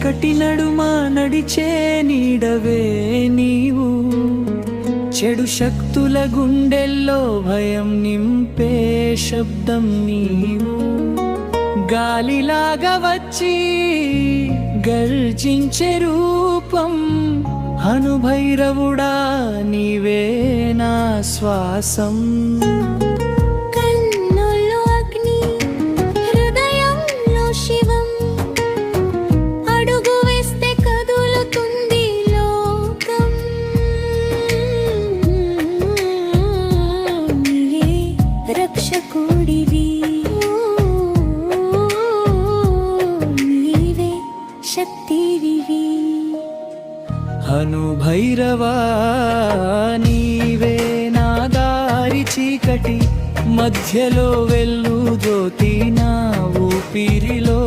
చీకటి నడుమ నడిచే నీడవే నీవు, చెడు శక్తుల గుండెల్లో భయం నింపే శబ్దం నీవు. గాలిలాగా వచ్చి గర్జించే రూపం, అనుభైరవుడా నీవే నా శ్వాసం. కన్నుల్లో అగ్ని, హృదయంలో శివం, అడుగు వేస్తే కదులుతుంది లోకం. నీవే రక్షకుడివి, నీవే శక్తివివి. అనుభైరవా నీవే నా దారి చీకటి మధ్యలో వెళ్ళు జ్యోతి నా ఊపిరిలో.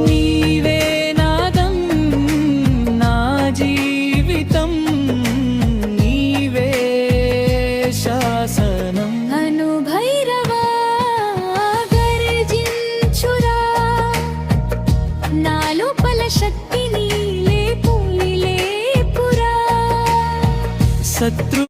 నీవే నాదం నా జీవితం, నీవే శాసనం. అనుభైరవా గర్జించురా, నా లోపల శక్తిని లేపురా. శత్రు